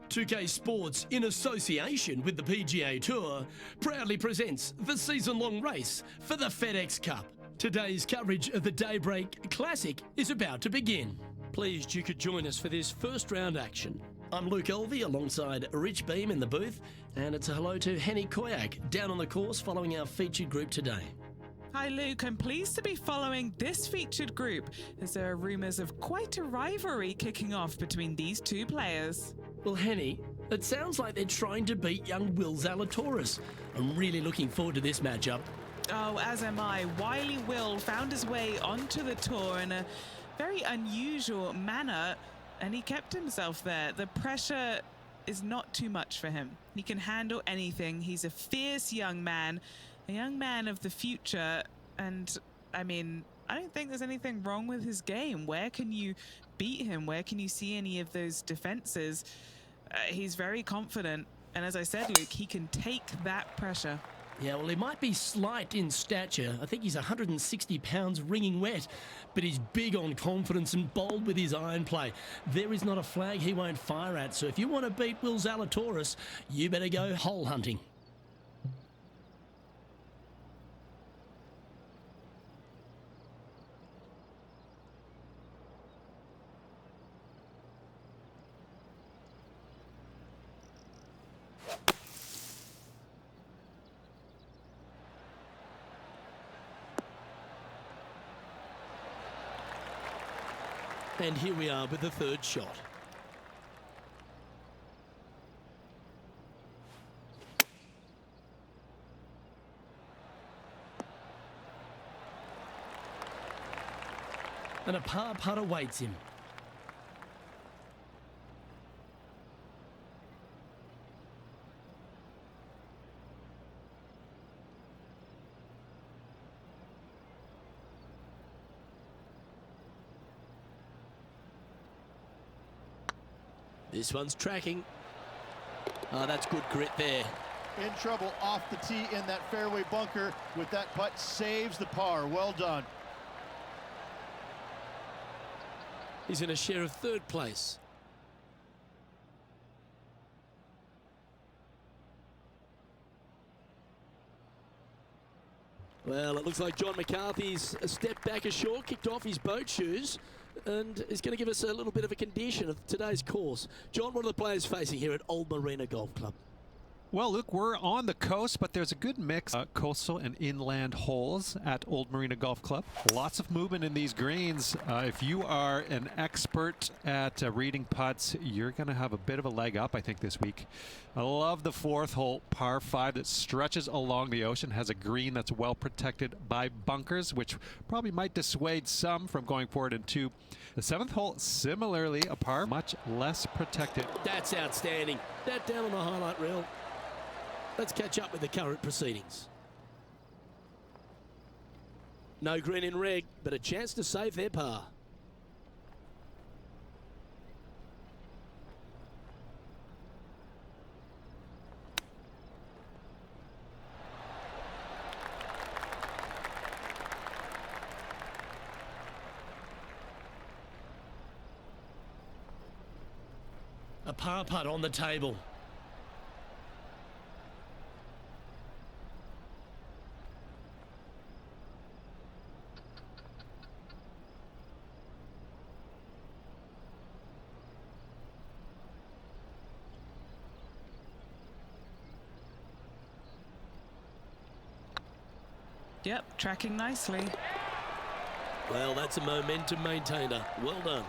2K Sports, in association with the PGA Tour, proudly presents the season-long race for the FedEx Cup. Today's coverage of the Daybreak Classic is about to begin. Pleased you could join us for this first round action. I'm Luke Elvey alongside Rich Beam in the booth, and it's a hello to Henny Koyak down on the course following our featured group today. Hi Luke, I'm pleased to be following this featured group as there are rumours of quite a rivalry kicking off between these two players. Well, Henny, it sounds like they're trying to beat young Will Zalatoris. I'm really looking forward to this matchup. Oh, as am I. Wily Will found his way onto the tour in a very unusual manner, and he kept himself there. The pressure is not too much for him. He can handle anything. He's a fierce young man, a young man of the future, and I mean, I don't think there's anything wrong with his game. Where can you beat him? Where can you see any of those defenses? He's very confident, and as I said, Luke, he can take that pressure. Yeah, well, he might be slight in stature. I think he's 160 pounds wringing wet, but he's big on confidence and bold with his iron play. There is not a flag he won't fire at, so if you want to beat Will Zalatoris, you better go hole hunting. And here we are with the third shot. And a par putt awaits him. This one's tracking. Oh, that's good grit there. In trouble off the tee in that fairway bunker with that putt, saves the par. Well done. He's in a share of third place. Well, it looks like John McCarthy's stepped back ashore, kicked off his boat shoes, and is going to give us a little bit of a condition of today's course. John, what are the players facing here at Old Marina Golf Club? Well, Luke, we're on the coast, but there's a good mix of coastal and inland holes at Old Marina Golf Club. Lots of movement in these greens. If you are an expert at reading putts, you're going to have a bit of a leg up, I think, this week. I love the fourth hole, par 5, that stretches along the ocean, has a green that's well protected by bunkers, which probably might dissuade some from going forward in 2. The 7th hole, similarly, a par, much less protected. That's outstanding. That down on the highlight reel. Let's catch up with the current proceedings. No green in reg, but a chance to save their par. A par putt on the table. Yep, tracking nicely. Well, that's a momentum maintainer. Well done.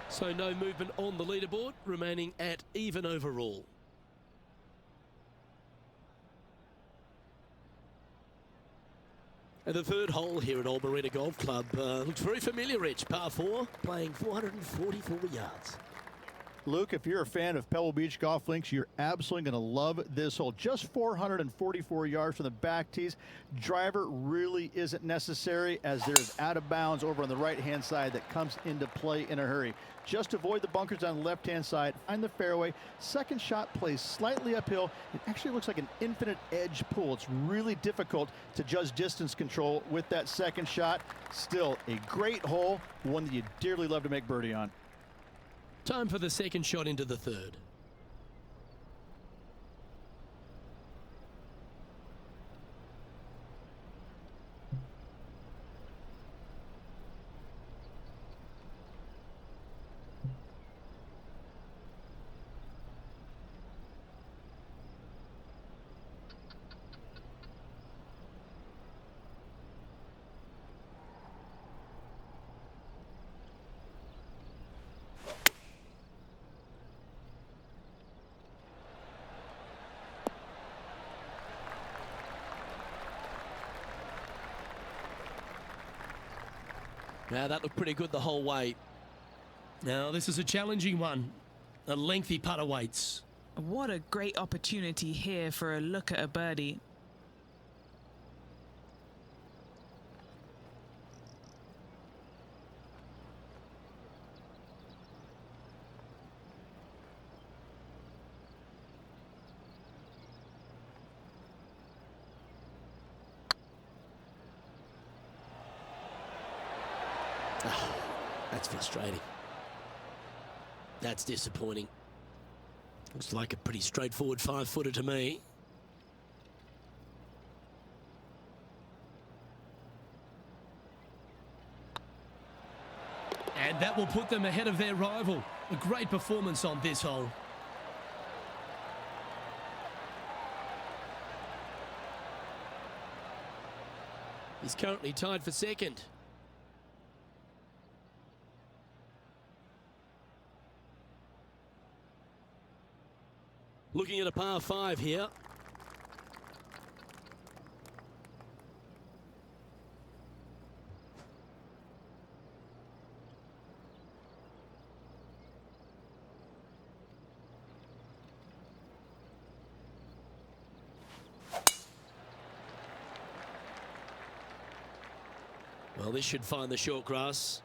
So no movement on the leaderboard, remaining at even overall. And the third hole here at Old Marina Golf Club looks very familiar, Rich. Par 4, playing 444 yards. Luke, if you're a fan of Pebble Beach golf links, you're absolutely going to love this hole. Just 444 yards from the back tees. Driver really isn't necessary, as there's out of bounds over on the right-hand side that comes into play in a hurry. Just avoid the bunkers on the left-hand side. Find the fairway. Second shot plays slightly uphill. It actually looks like an infinite edge pull. It's really difficult to judge distance control with that second shot. Still a great hole, one that you dearly love to make birdie on. Time for the second shot into the third. Now that looked pretty good the whole way. Now this is a challenging one. A lengthy putt awaits. What a great opportunity here for a look at a birdie. That's frustrating. That's disappointing. Looks like a pretty straightforward 5-footer to me. And that will put them ahead of their rival. A great performance on this hole. He's currently tied for second. Looking at a par 5 here. Well, this should find the short grass.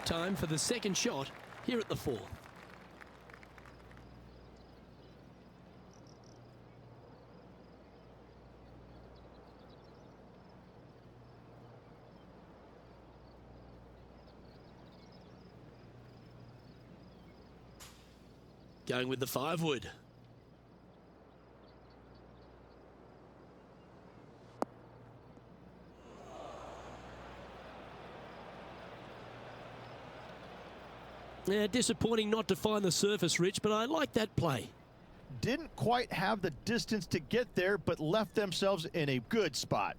Time for the second shot here at the fourth. Going with the 5-wood. Yeah, disappointing not to find the surface, Rich, but I like that play. Didn't quite have the distance to get there, but left themselves in a good spot.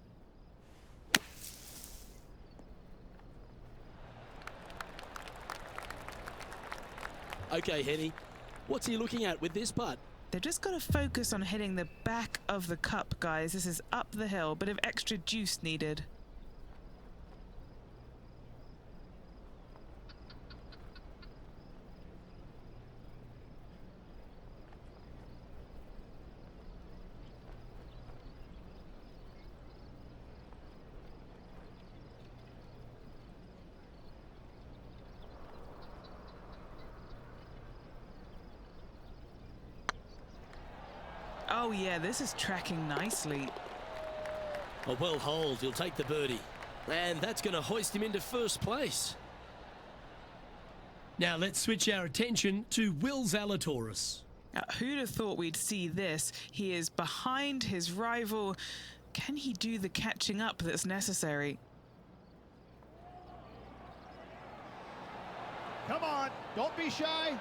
Okay, Henny, what's he looking at with this putt? They've just got to focus on hitting the back of the cup, guys. This is up the hill, bit of extra juice needed. Oh yeah, this is tracking nicely. A well holed, he'll take the birdie. And that's going to hoist him into first place. Now let's switch our attention to Will Zalatoris. Who'd have thought we'd see this? He is behind his rival. Can he do the catching up that's necessary? Come on, don't be shy.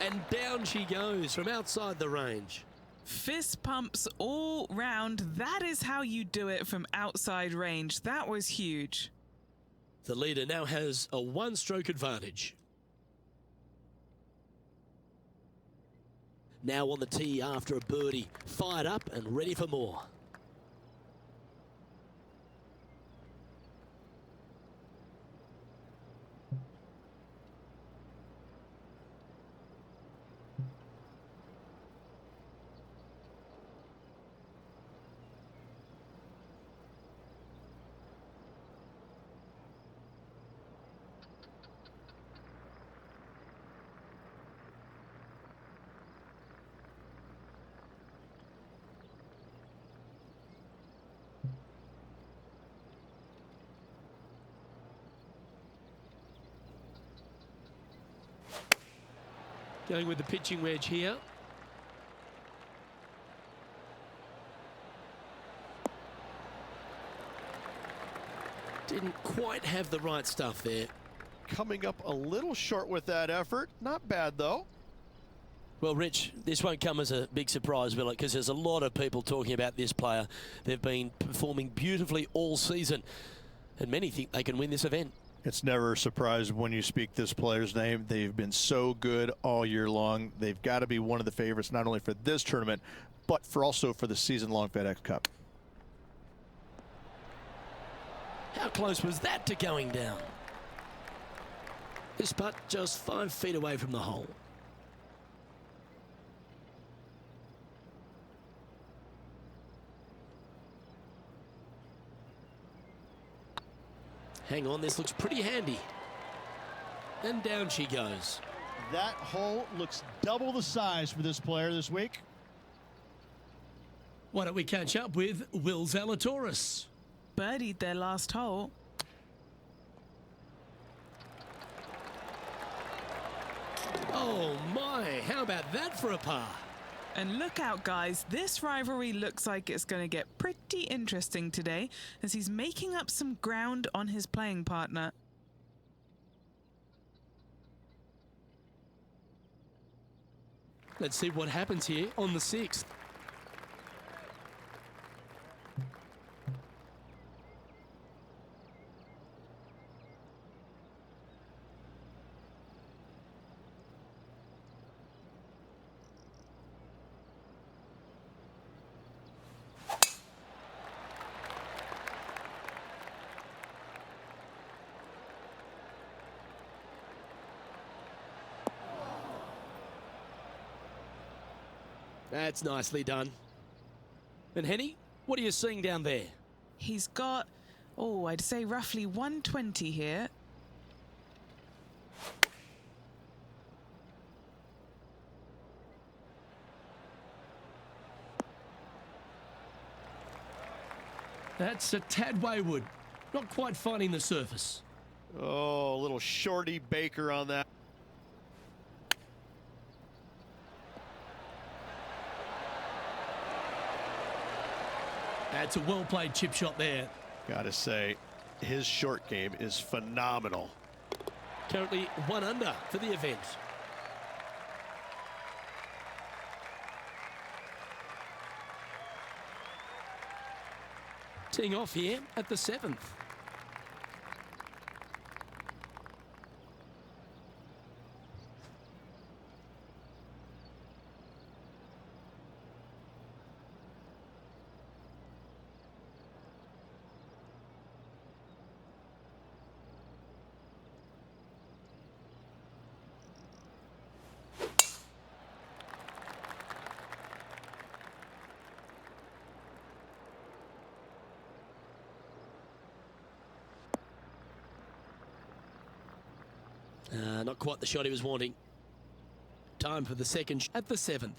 And down she goes from outside the range. Fist pumps all round. That is how you do it from outside range. That was huge. The leader now has a one-stroke advantage. Now on the tee after a birdie, fired up and ready for more. Going with the pitching wedge here. Didn't quite have the right stuff there. Coming up a little short with that effort. Not bad, though. Well, Rich, this won't come as a big surprise, will it? Because there's a lot of people talking about this player. They've been performing beautifully all season, and many think they can win this event. It's never a surprise when you speak this player's name. They've been so good all year long. They've got to be one of the favorites, not only for this tournament, but also for the season-long FedEx Cup. How close was that to going down? This putt just 5 feet away from the hole. Hang on, this looks pretty handy. And down she goes. That hole looks double the size for this player this week. Why don't we catch up with Will Zalatoris? Birdied their last hole. Oh my, how about that for a par? And look out, guys. This rivalry looks like it's going to get pretty interesting today as he's making up some ground on his playing partner. Let's see what happens here on the 6th. That's nicely done. And Henny, what are you seeing down there? He's got, oh, I'd say roughly 120 here. That's a tad wayward. Not quite finding the surface. Oh, a little shorty Baker on that. That's a well-played chip shot there. Gotta say, his short game is phenomenal. Currently 1 under for the event. Teeing off here at the 7th. Not quite the shot he was wanting. Time for the second at the 7th.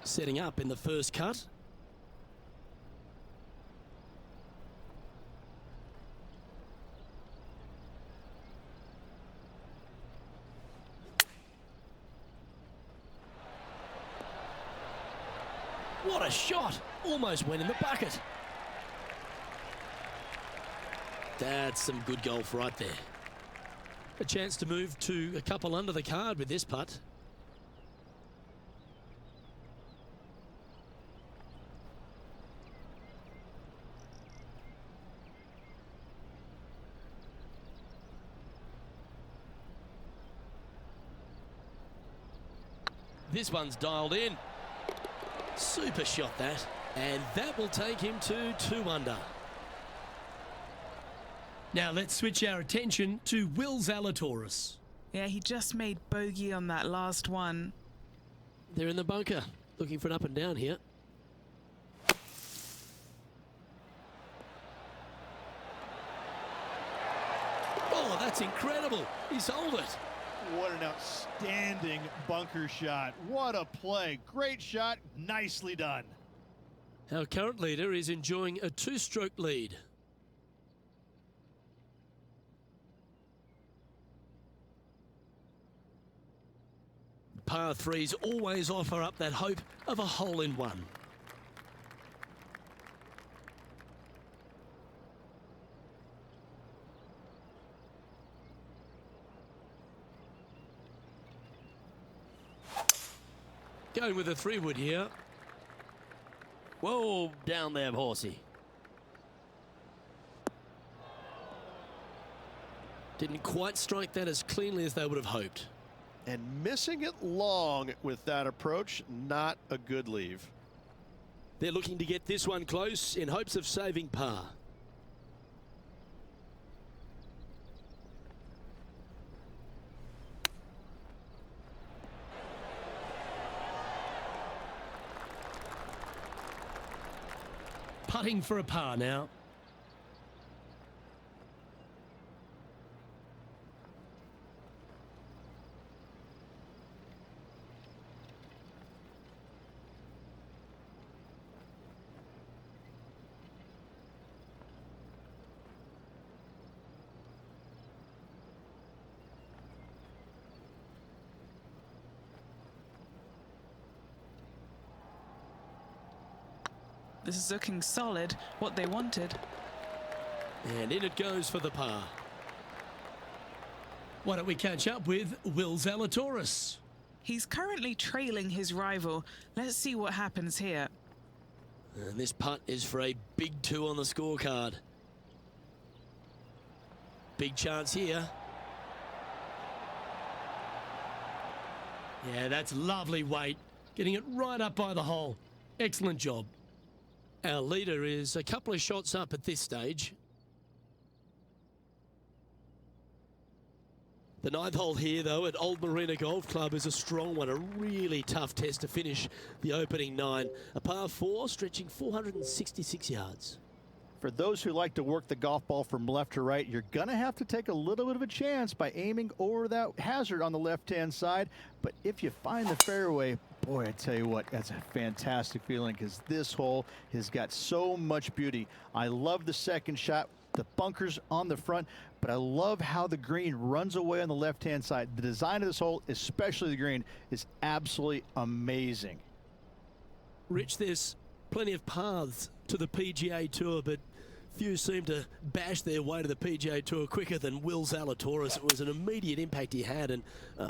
Setting up in the first cut. What a shot! Almost went in the bucket. That's some good golf right there. A chance to move to a couple under the card with this putt. This one's dialed in. Super shot that. And that will take him to 2 under. Now let's switch our attention to Will Zalatoris. Yeah, he just made bogey on that last one. They're in the bunker, looking for an up and down here. Oh, that's incredible. He sold it. What an outstanding bunker shot. What a play. Great shot. Nicely done. Our current leader is enjoying a 2-stroke lead. Par 3s always offer up that hope of a hole-in-one. Going with a 3-wood here. Whoa, down there, horsey. Didn't quite strike that as cleanly as they would have hoped. And missing it long with that approach, not a good leave. They're looking to get this one close in hopes of saving par. Putting for a par now. This is looking solid, what they wanted. And in it goes for the par. Why don't we catch up with Will Zalatoris? He's currently trailing his rival. Let's see what happens here. And this putt is for a big 2 on the scorecard. Big chance here. Yeah, that's lovely weight. Getting it right up by the hole. Excellent job. Our leader is a couple of shots up at this stage. The 9th hole here, though, at Old Marina Golf Club is a strong one, a really tough test to finish the opening 9. A par 4 stretching 466 yards. For those who like to work the golf ball from left to right, you're going to have to take a little bit of a chance by aiming over that hazard on the left-hand side. But if you find the fairway, boy, I tell you what, that's a fantastic feeling because this hole has got so much beauty. I love the second shot, the bunkers on the front, but I love how the green runs away on the left-hand side. The design of this hole, especially the green, is absolutely amazing. Rich, there's plenty of paths to the PGA Tour, but few seem to bash their way to the PGA Tour quicker than Will Zalatoris. It was an immediate impact he had, and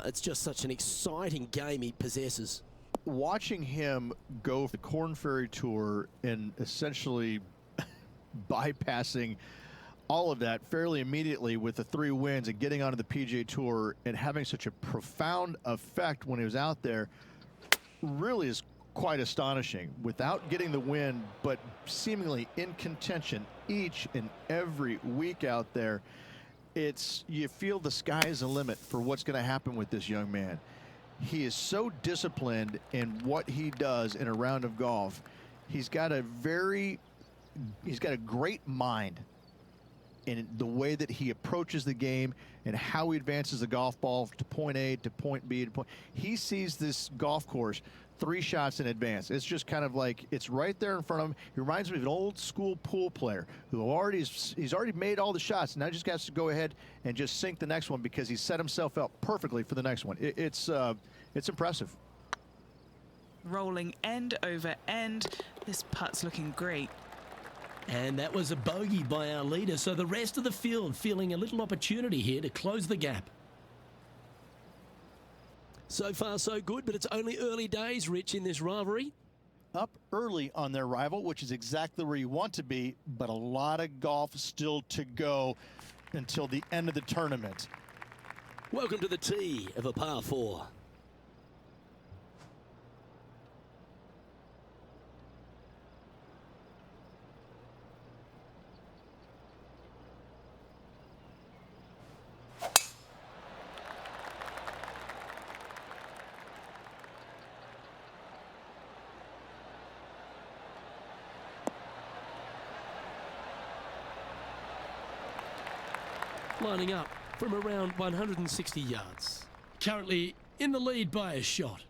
it's just such an exciting game he possesses. Watching him go for the Korn Ferry Tour and essentially bypassing all of that fairly immediately with the 3 wins and getting onto the PGA Tour and having such a profound effect when he was out there really is quite astonishing. Without getting the win, but seemingly in contention each and every week out there, you feel the sky is the limit for what's going to happen with this young man. He is so disciplined in what he does in a round of golf. He's got a great mind in the way that he approaches the game and how he advances the golf ball to point A to point B to point. He sees this golf course 3 shots in advance. It's just kind of like it's right there in front of him. He reminds me of an old school pool player who he's already made all the shots. Now he just has to go ahead and just sink the next one because he set himself up perfectly for the next one. It's impressive. Rolling end over end. This putt's looking great. And that was a bogey by our leader, so the rest of the field feeling a little opportunity here to close the gap. So far, so good, but it's only early days, Rich, in this rivalry. Up early on their rival, which is exactly where you want to be, but a lot of golf still to go until the end of the tournament. Welcome to the tee of a par 4. lining up from around 160 yards. Currently in the lead by a shot.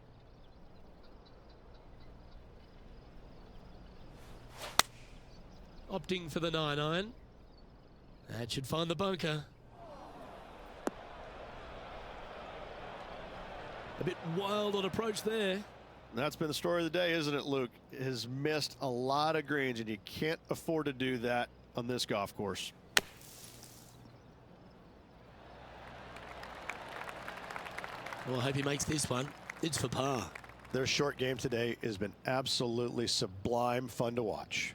Opting for the 9-iron. That should find the bunker. A bit wild on approach there. That's been the story of the day, isn't it, Luke? Has missed a lot of greens, and you can't afford to do that on this golf course. Well, I hope he makes this one. It's for par. Their short game today has been absolutely sublime fun to watch.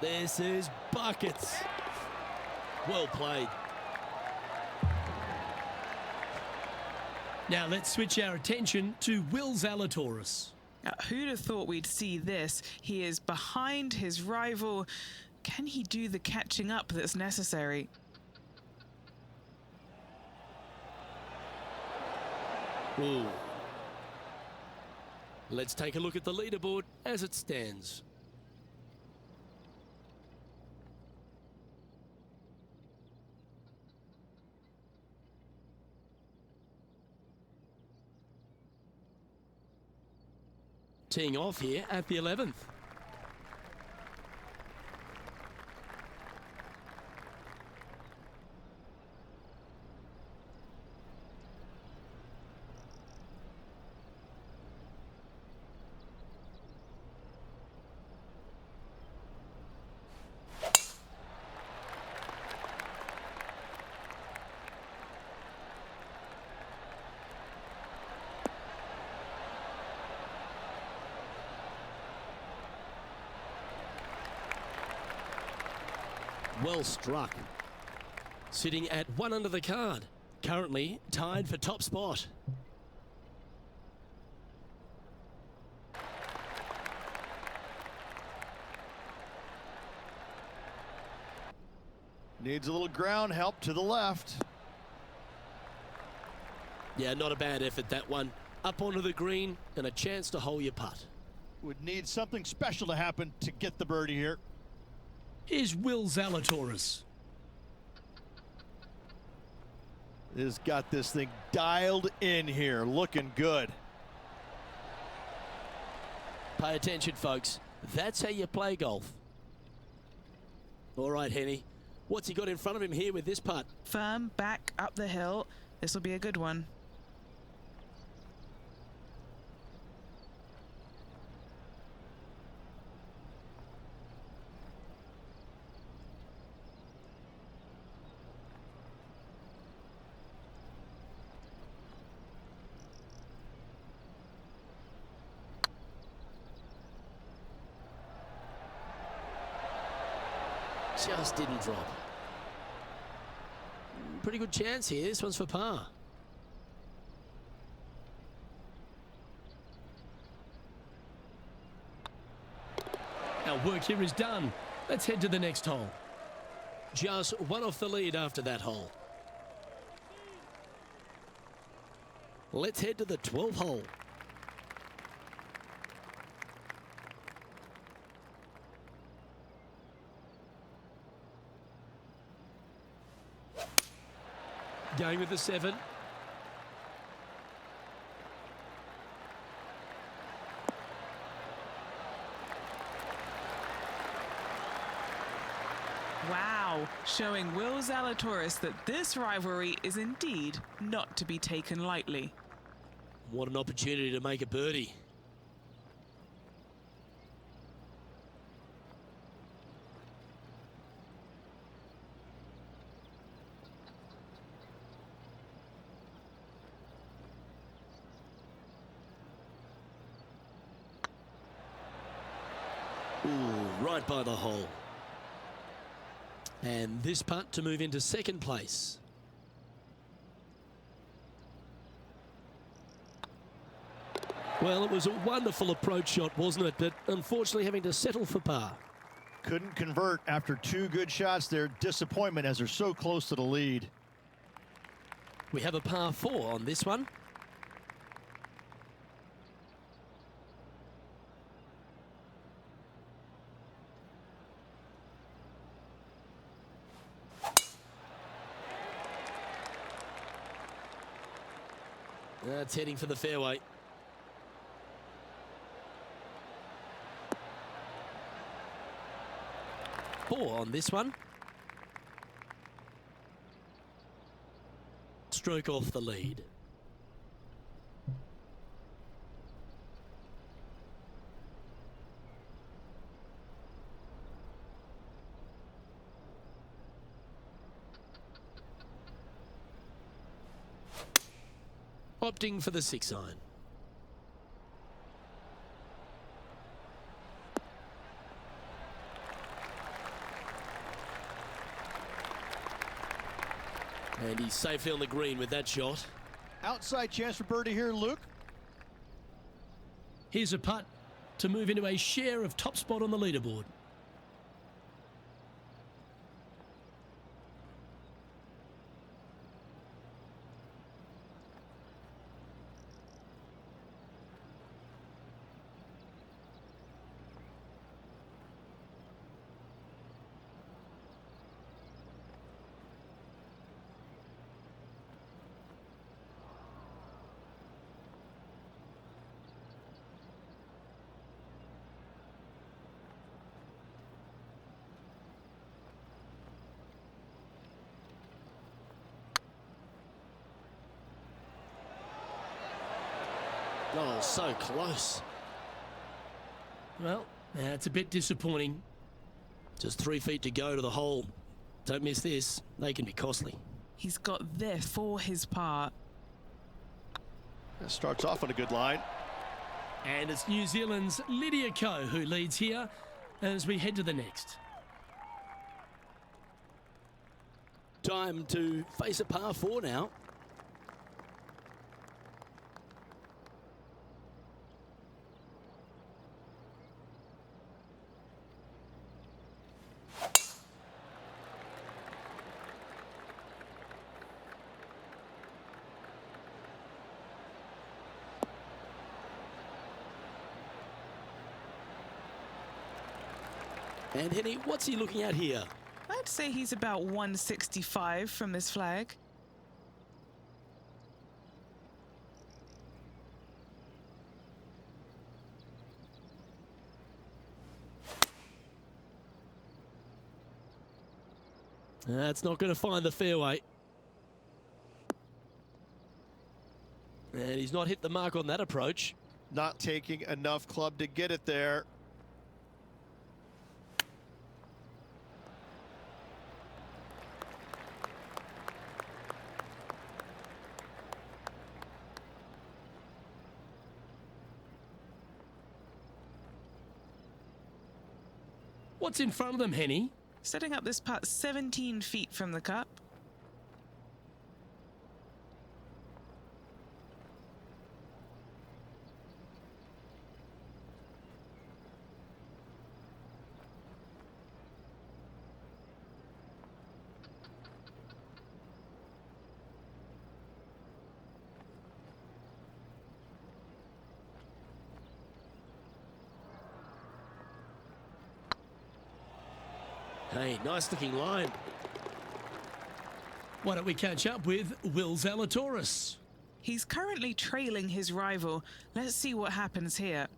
This is buckets. Well played. Now let's switch our attention to Will Zalatoris. Who'd have thought we'd see this? He is behind his rival. Can he do the catching up that's necessary? Ooh. Let's take a look at the leaderboard as it stands. Teeing off here at the 11th. Well struck. Sitting at 1 under the card. Currently tied for top spot. Needs a little ground help to the left. Yeah, not a bad effort, that one. Up onto the green and a chance to hole your putt. Would need something special to happen to get the birdie here. Is Will Zalatoris. Has got this thing dialed in here, looking good. Pay attention, folks. That's how you play golf. All right, Henny. What's he got in front of him here with this putt? Firm back up the hill. This will be a good one. Just didn't drop. Pretty good chance here. This one's for par. Our work here is done. Let's head to the next hole. Just one off the lead after that hole. Let's head to the 12th hole. Going with the 7. Wow, showing Will Zalatoris that this rivalry is indeed not to be taken lightly. What an opportunity to make a birdie. Ooh, right by the hole. And this putt to move into second place. Well, it was a wonderful approach shot, wasn't it? But unfortunately having to settle for par. Couldn't convert after 2 good shots there. Disappointment as they're so close to the lead. We have a par 4 on this one. That's heading for the fairway. Four on this one. Stroke off the lead. Opting for the 6-iron. And he's safely on the green with that shot. Outside chance for birdie here, Luke. Here's a putt to move into a share of top spot on the leaderboard. Oh, so close. Well, that's a bit disappointing. Just 3 feet to go to the hole. Don't miss this. They can be costly. He's got this for his par. That starts off on a good line. And it's New Zealand's Lydia Ko who leads here as we head to the next. Time to face a par 4 now. And Henny, what's he looking at here? I'd say he's about 165 from this flag. That's not going to find the fairway. And he's not hit the mark on that approach. Not taking enough club to get it there. What's in front of them, Henny? Setting up this putt 17 feet from the cup. Hey, nice looking line. Why don't we catch up with Will Zalatoris? He's currently trailing his rival. Let's see what happens here.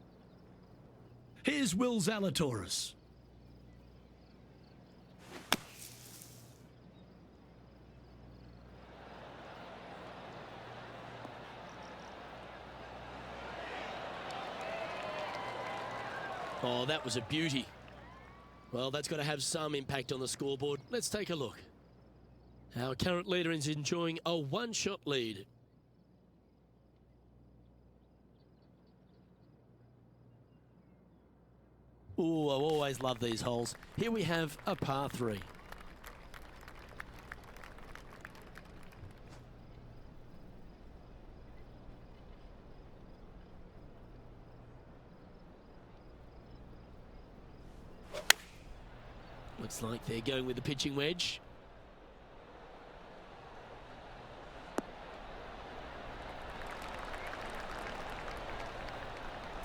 Here's Will Zalatoris. Oh, that was a beauty. Well, that's got to have some impact on the scoreboard. Let's take a look. Our current leader is enjoying a one-shot lead. Ooh, I always love these holes. Here we have a par 3. Looks like they're going with the pitching wedge.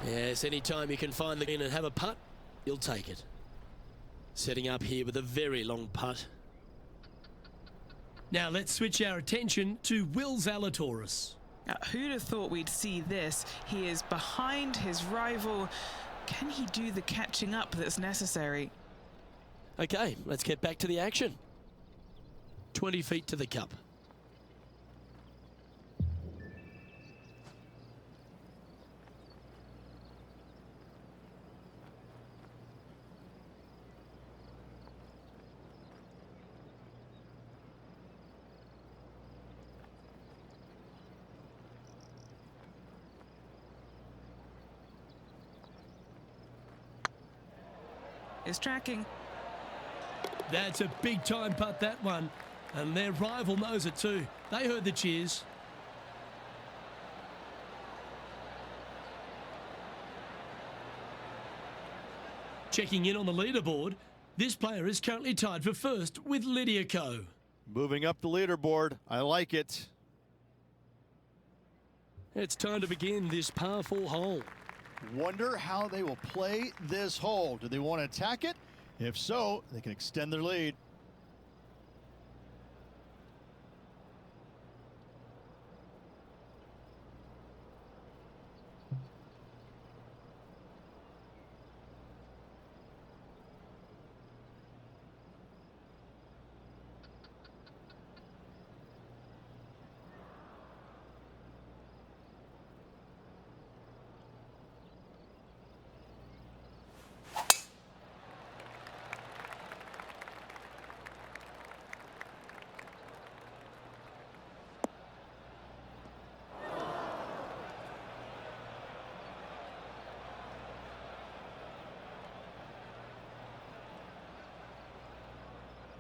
Yes, anytime you can find the green and have a putt, you'll take it. Setting up here with a very long putt. Now let's switch our attention to Will Zalatoris. Who'd have thought we'd see this? He is behind his rival. Can he do the catching up that's necessary? Okay, let's get back to the action. 20 feet to the cup. Is tracking. That's a big time putt, that one. And their rival knows it too. They heard the cheers. Checking in on the leaderboard, this player is currently tied for first with Lydia Ko. Moving up the leaderboard. I like it. It's time to begin this par 4 hole. Wonder how they will play this hole. Do they want to attack it? If so, they can extend their lead.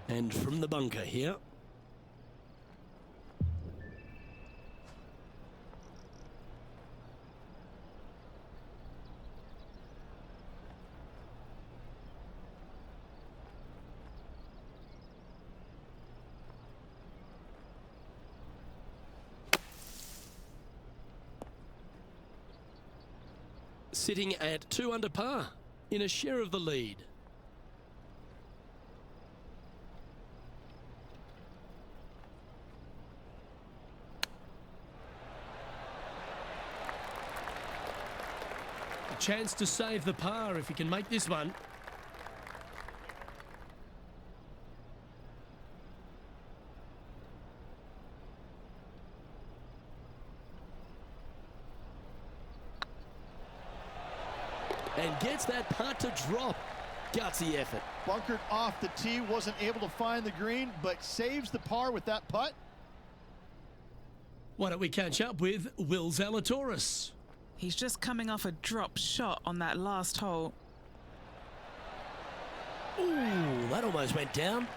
And from the bunker here. Sitting at 2 under par in a share of the lead. Chance to save the par if he can make this one. And gets that putt to drop. Gutsy effort. Bunkered off the tee, wasn't able to find the green, but saves the par with that putt. Why don't we catch up with Will Zalatoris? He's just coming off a drop shot on that last hole. Ooh, that almost went down.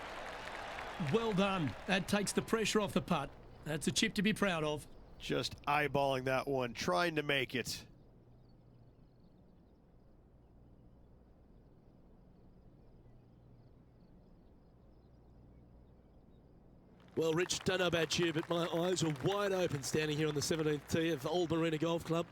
Well done. That takes the pressure off the putt. That's a chip to be proud of. Just eyeballing that one, trying to make it. Well, Rich, don't know about you, but my eyes are wide open standing here on the 17th tee of Old Marina Golf Club.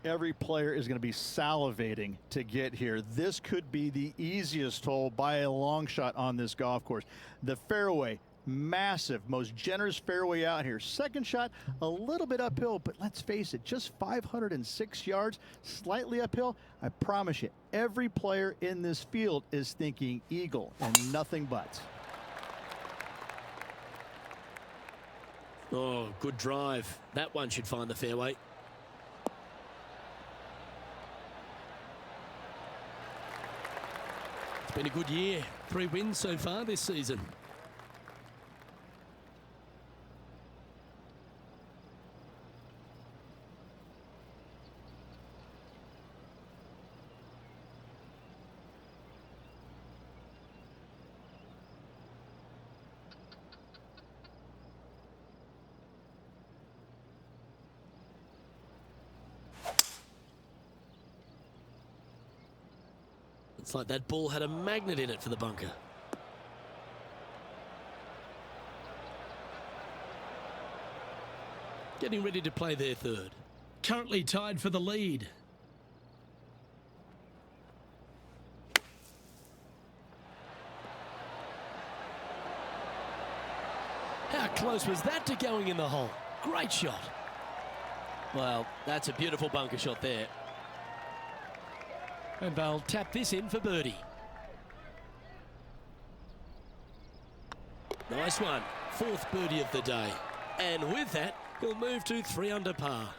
Every player is going to be salivating to get here. This could be the easiest hole by a long shot on this golf course. The fairway, massive, most generous fairway out here. Second shot, a little bit uphill, but let's face it, just 506 yards, slightly uphill. I promise you, every player in this field is thinking eagle and nothing but. Oh, good drive. That one should find the fairway. It's been a good year. 3 wins so far this season. It's like that ball had a magnet in it for the bunker. getting ready to play their third. Currently tied for the lead. How close was that to going in the hole? Great shot. Well, that's a beautiful bunker shot there. And they'll tap this in for birdie. Nice one. Fourth birdie of the day. And with that, he'll move to 3 under par.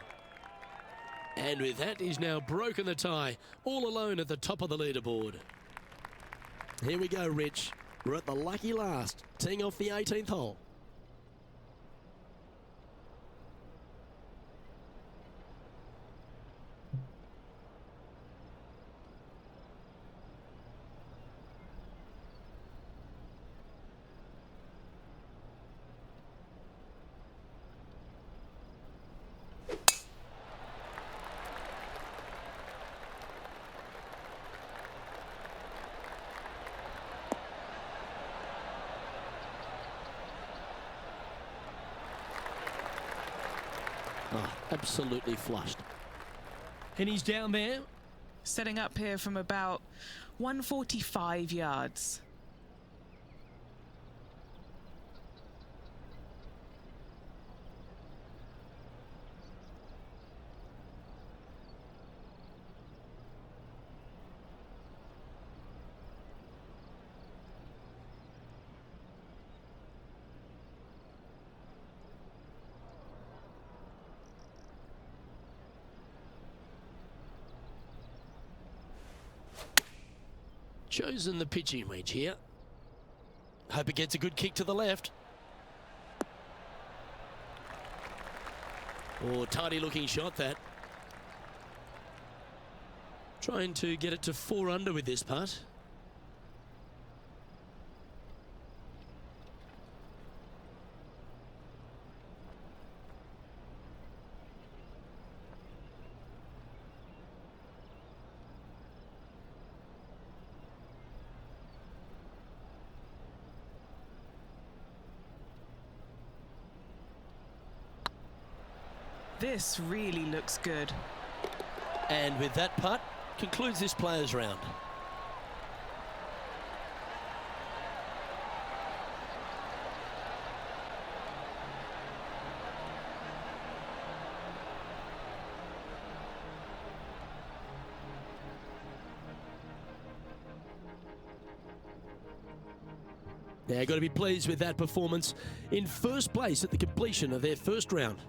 And with that, he's now broken the tie, all alone at the top of the leaderboard. Here we go, Rich. We're at the lucky last, teeing off the 18th hole. Oh, absolutely flushed. And he's down there. Setting up here from about 145 yards. Chosen the pitching wedge here. Hope it gets a good kick to the left. Oh, tidy looking shot that. Trying to get it to 4 under with this putt. This really looks good. And with that putt, concludes this players' round. They're got to be pleased with that performance in first place at the completion of their first round.